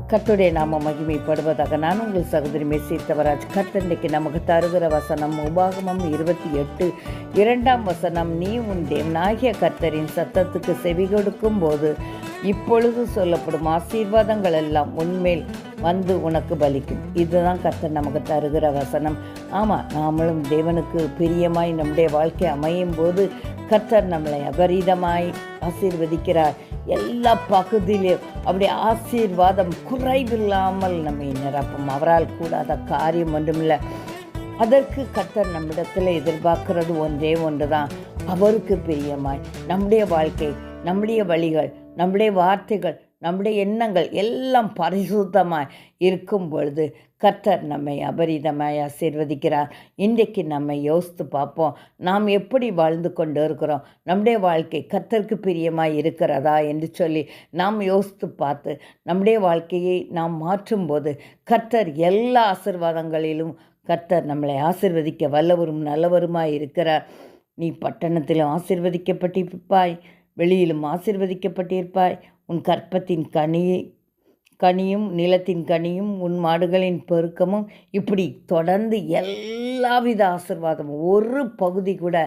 கர்த்தருடைய நாம மகிமைப்படுவதாக. நான் உங்கள் சகோதரி மெஸ்ஸி தவராஜ். கர்த்தர் இன்றைக்கு நமக்கு தருகிற வசனம் உபாகமம் 28:2 நீ உன் தேவனாகிய கர்த்தரின் சத்தத்துக்கு செவி கொடுக்கும் போது இப்பொழுது சொல்லப்படும் ஆசீர்வாதங்கள் எல்லாம் உன்மேல் வந்து உனக்கு பலிக்கும். இதுதான் கர்த்தர் நமக்கு தருகிற வசனம். ஆமாம், நாமளும் தேவனுக்கு பிரியமாய் நம்முடைய வாழ்க்கை அமையும் போது கர்த்தர் நம்மளை அபரீதமாய் ஆசீர்வதிக்கிறார். எல்லா பகுதியிலும் அப்படி ஆசீர்வாதம் குறைவில்லாமல் நம்மை நிரப்பும். அவரால் கூடாத காரியம் ஒன்றுமில்லை. அதற்கு கர்த்தர் நம்மிடத்தில் எதிர்பார்க்கிறது ஒன்றே ஒன்று தான். அவருக்கு பிரியமாய் நம்முடைய வாழ்க்கை, நம்முடைய வழிகள், நம்முடைய வார்த்தைகள், நம்முடைய எண்ணங்கள் எல்லாம் பரிசுத்தமாய் இருக்கும் பொழுது கர்த்தர் நம்மை அபரிதமாய் ஆசீர்வதிக்கிறார். இன்றைக்கு நம்மை யோசித்து பார்ப்போம். நாம் எப்படி வாழ்ந்து கொண்டு இருக்கிறோம்? நம்முடைய வாழ்க்கை கர்த்தருக்கு பிரியமாய் இருக்கிறதா என்று சொல்லி நாம் யோசித்து பார்த்து நம்முடைய வாழ்க்கையை நாம் மாற்றும்போது கர்த்தர் எல்லா ஆசீர்வாதங்களிலும் கர்த்தர் நம்மளை ஆசீர்வதிக்க வல்லவரும் நல்லவருமாய் இருக்கிறார். நீ பட்டணத்திலும் ஆசீர்வதிக்கப்பட்டிருப்பாய், வெளியிலும் ஆசீர்வதிக்கப்பட்டிருப்பாய். உன் கற்பத்தின் கனியும் நிலத்தின் கனியும் உன் மாடுகளின் பெருக்கமும், இப்படி தொடர்ந்து எல்லாவித ஆசீர்வாதமும், ஒரு பகுதி கூட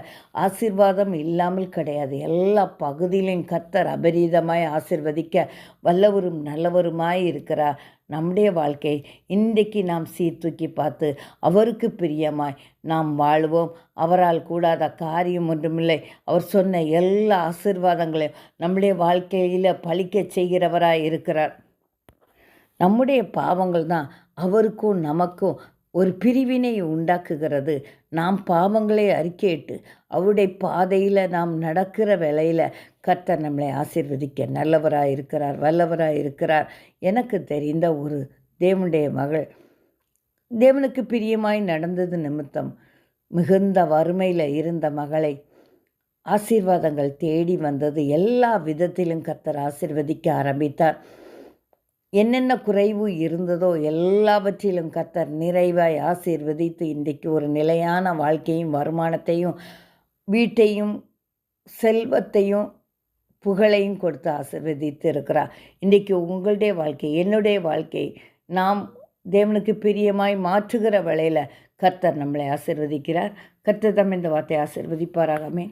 ஆசீர்வாதம் இல்லாமல் கிடையாது. எல்லா பகுதியிலும் கர்த்தர் அபரீதமாய் ஆசீர்வதிக்க வல்லவரும் நல்லவருமாய் இருக்கிறார். நம்முடைய வாழ்க்கை இன்றைக்கு நாம் சீர்தூக்கி பார்த்து அவருக்கு பிரியமாய் நாம் வாழ்வோம். அவரால் கூடாத காரியம் ஒன்றுமில்லை. அவர் சொன்ன எல்லா ஆசீர்வாதங்களையும் நம்முடைய வாழ்க்கையில் பலிக்க செய்கிறவராய் இருக்கிறார். நம்முடைய பாவங்கள் தான் அவருக்கும் நமக்கும் ஒரு பிரிவினை உண்டாக்குகிறது. நாம் பாவங்களை அறிக்கையிட்டு அவருடைய பாதையில் நாம் நடக்கிற வேளையில் கர்த்தர் நம்மளை ஆசீர்வதிக்க நல்லவராக இருக்கிறார், வல்லவராக இருக்கிறார். எனக்கு தெரிந்த ஒரு தேவனுடைய மகள் தேவனுக்கு பிரியமாய் நடந்தது நிமித்தம் மிகுந்த வறுமையில் இருந்த மகளை ஆசீர்வாதங்கள் தேடி வந்தது. எல்லா விதத்திலும் கர்த்தர் ஆசீர்வதிக்க ஆரம்பித்தார். என்னென்ன குறைவு இருந்ததோ எல்லாவற்றிலும் கர்த்தர் நிறைவாய் ஆசீர்வதித்து இன்றைக்கு ஒரு நிலையான வாழ்க்கையும் வருமானத்தையும் வீட்டையும் செல்வத்தையும் புகழையும் கொடுத்து ஆசீர்வதித்து இருக்கிறார். இன்றைக்கு உங்களுடைய வாழ்க்கை, என்னுடைய வாழ்க்கை நாம் தேவனுக்கு பிரியமாய் மாற்றுகிற வேளையில் கர்த்தர் நம்மளை ஆசீர்வதிக்கிறார். கர்த்தர் தம் இந்த வார்த்தையை ஆசீர்வதிப்பாராகவே.